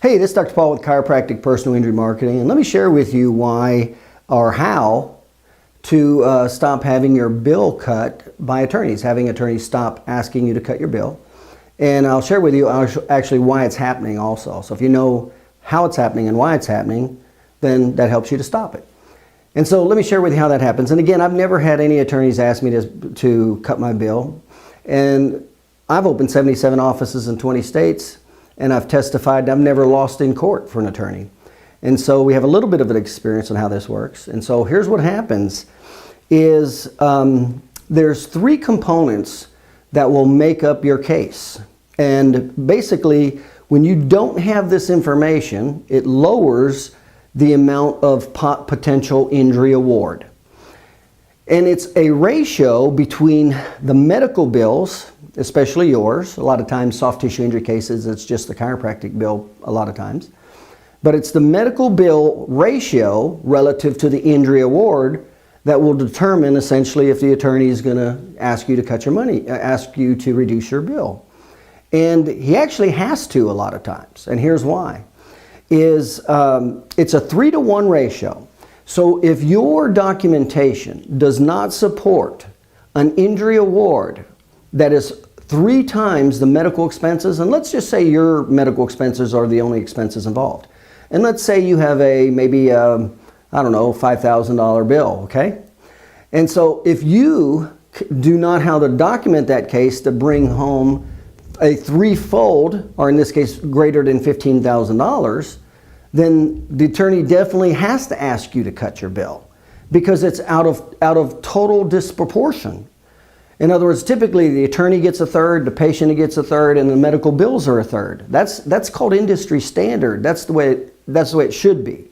Hey, this is Dr. Paul with Chiropractic Personal Injury Marketing, and let me share with you why or how to stop having your bill cut by attorneys, having attorneys stop asking you to cut your bill. And I'll share with you actually why it's happening also. So if you know how it's happening and why it's happening, then that helps you to stop it. And so let me share with you how that happens. And again, I've never had any attorneys ask me to cut my bill. And I've opened 77 offices in 20 states. And I've testified. I've never lost in court for an attorney. And so we have a little bit of an experience on how this works. And so here's what happens is there's three components that will make up your case. And basically, when you don't have this information, it lowers the amount of potential injury award. And it's a ratio between the medical bills, especially yours. A lot of times, soft tissue injury cases, it's just the chiropractic bill a lot of times. But it's the medical bill ratio relative to the injury award that will determine essentially if the attorney is going to ask you to cut your money, ask you to reduce your bill. And he actually has to a lot of times. And here's why. It's a 3-to-1 ratio. So if your documentation does not support an injury award that is 3 times the medical expenses, and let's just say your medical expenses are the only expenses involved. And let's say you have maybe I don't know, $5,000 bill, okay? And so if you do not know how to document that case to bring home a threefold, or in this case, greater than $15,000, then the attorney definitely has to ask you to cut your bill because it's out of total disproportion. In other words, typically the attorney gets a third, the patient gets a third, and the medical bills are a third. That's called industry standard. That's the way it should be.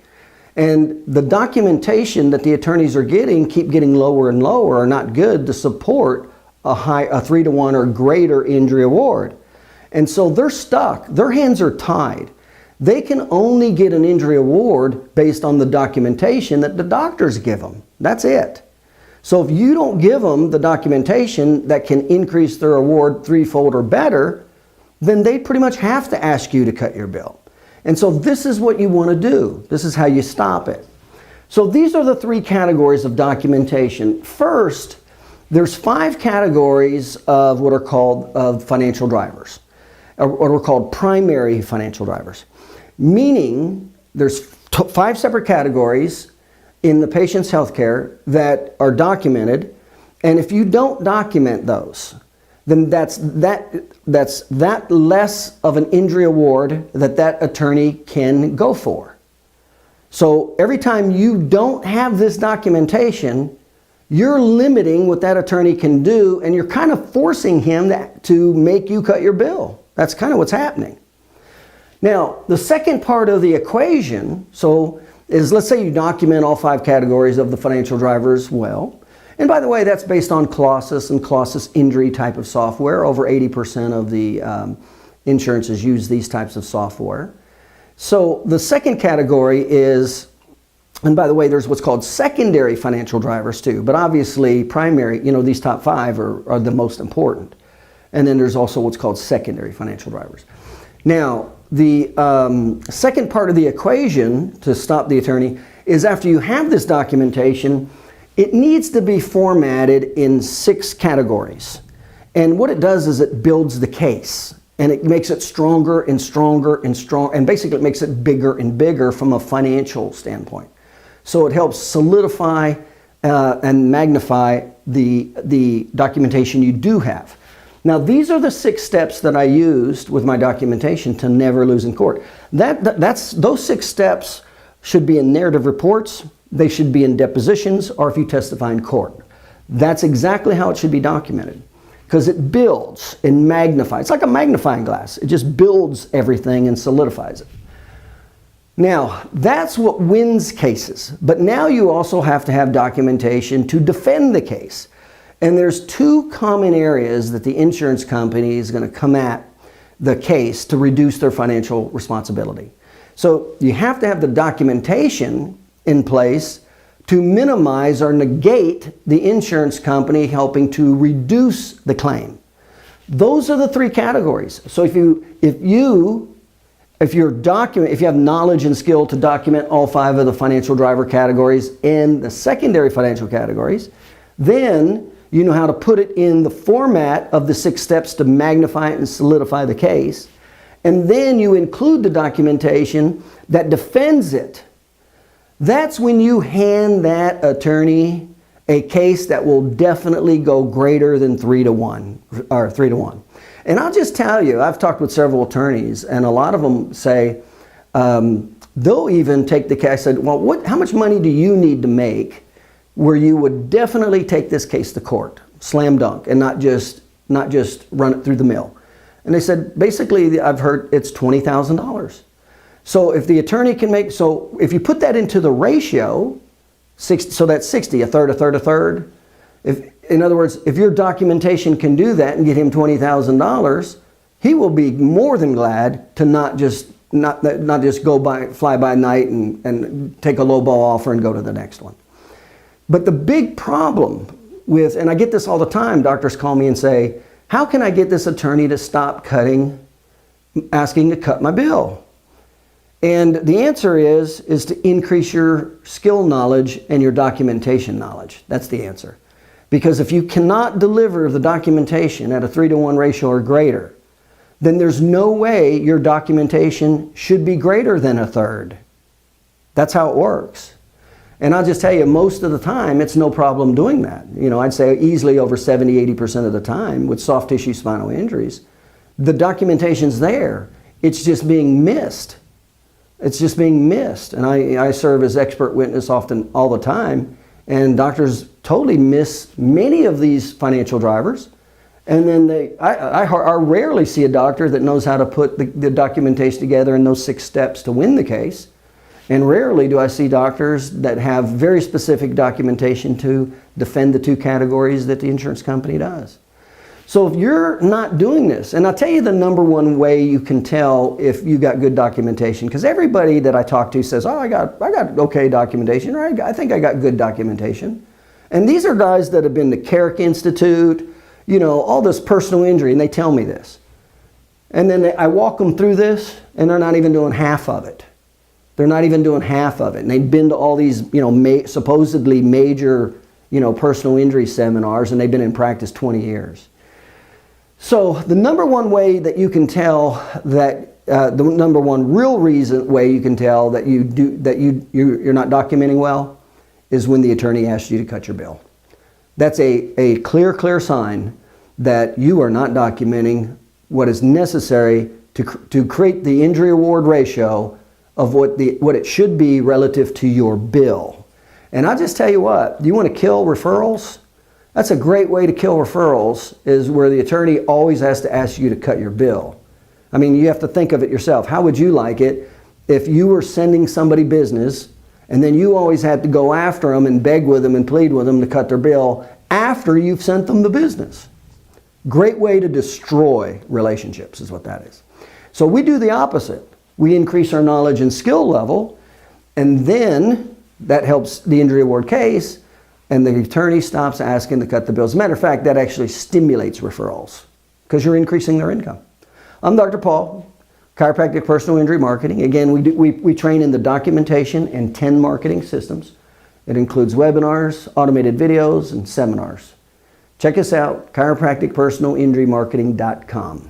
And the documentation that the attorneys are keep getting lower and lower, are not good to support a 3-to-1 or greater injury award. And so they're stuck. Their hands are tied. They can only get an injury award based on the documentation that the doctors give them. That's it. So if you don't give them the documentation that can increase their award threefold or better, then they pretty much have to ask you to cut your bill. And so this is what you want to do. This is how you stop it. So these are the 3 categories of documentation. First, there's 5 categories of what are called financial drivers, or what are called primary financial drivers. Meaning there's 5 separate categories in the patient's healthcare that are documented, and if you don't document those, then that's less of an injury award that attorney can go for. So every time you don't have this documentation, you're limiting what that attorney can do, and you're kind of forcing him to make you cut your bill. That's kind of what's happening. Now, the second part of the equation, is let's say you document all 5 categories of the financial drivers well. And by the way, that's based on Colossus and Colossus injury type of software. Over 80% of the insurances use these types of software. So the second category is, and by the way, there's what's called secondary financial drivers too. But obviously primary, these top 5 are the most important. And then there's also what's called secondary financial drivers. Now, the second part of the equation to stop the attorney is after you have this documentation, it needs to be formatted in 6 categories. And what it does is it builds the case, and it makes it stronger and stronger and stronger, and basically it makes it bigger and bigger from a financial standpoint. So it helps solidify and magnify the documentation you do have. Now, these are the 6 steps that I used with my documentation to never lose in court. Those 6 steps should be in narrative reports, they should be in depositions, or if you testify in court. That's exactly how it should be documented, because it builds and magnifies. It's like a magnifying glass. It just builds everything and solidifies it. Now, that's what wins cases. But now you also have to have documentation to defend the case. And there's 2 common areas that the insurance company is going to come at the case to reduce their financial responsibility. So you have to have the documentation in place to minimize or negate the insurance company helping to reduce the claim. Those are the 3 categories. So if you if you have knowledge and skill to document all 5 of the financial driver categories and the secondary financial categories, then you know how to put it in the format of the 6 steps to magnify it and solidify the case. And then you include the documentation that defends it. That's when you hand that attorney a case that will definitely go greater than 3 to 1 or 3 to 1. And I'll just tell you, I've talked with several attorneys, and a lot of them say they'll even take the case. I said, well, how much money do you need to make where you would definitely take this case to court, slam dunk, and not just run it through the mill? And they said, basically, I've heard it's $20,000. So if the attorney can make, so if you put that into the ratio, so that's 60, a third, a third, a third. In other words, if your documentation can do that and get him $20,000, he will be more than glad to not just fly by night and take a low ball offer and go to the next one. But the big problem with, and I get this all the time, doctors call me and say, how can I get this attorney to stop asking to cut my bill? And the answer is to increase your skill knowledge and your documentation knowledge. That's the answer. Because if you cannot deliver the documentation at a 3 to 1 ratio or greater, then there's no way your documentation should be greater than a third. That's how it works. And I'll just tell you, most of the time, it's no problem doing that. You know, I'd say easily over 70–80% of the time with soft tissue spinal injuries, the documentation's there. It's just being missed. It's just being missed. And I serve as expert witness often all the time, and doctors totally miss many of these financial drivers. And then I rarely see a doctor that knows how to put the documentation together in those 6 steps to win the case. And rarely do I see doctors that have very specific documentation to defend the 2 categories that the insurance company does. So if you're not doing this, and I'll tell you the #1 way you can tell if you got good documentation, because everybody that I talk to says, oh, I got okay documentation, or I think I got good documentation. And these are guys that have been to Carrick Institute, you know, all this personal injury, and they tell me this. And then I walk them through this, and they're not even doing half of it. They're not even doing half of it. And they've been to all these, you know, supposedly major, you know, personal injury seminars, and they've been in practice 20 years. So the #1 way that you can tell that, the #1 real way you can tell that you're not documenting well is when the attorney asks you to cut your bill. That's a clear sign that you are not documenting what is necessary to create the injury award ratio of what it should be relative to your bill. And I'll just tell you what, you want to kill referrals? That's a great way to kill referrals, is where the attorney always has to ask you to cut your bill. I mean, you have to think of it yourself. How would you like it if you were sending somebody business and then you always had to go after them and beg with them and plead with them to cut their bill after you've sent them the business? Great way to destroy relationships is what that is. So we do the opposite. We increase our knowledge and skill level, and then that helps the injury award case, and the attorney stops asking to cut the bill. As a matter of fact, that actually stimulates referrals because you're increasing their income. I'm Dr. Paul, Chiropractic Personal Injury Marketing. Again, we train in the documentation and 10 marketing systems. It includes webinars, automated videos, and seminars. Check us out, chiropracticpersonalinjurymarketing.com.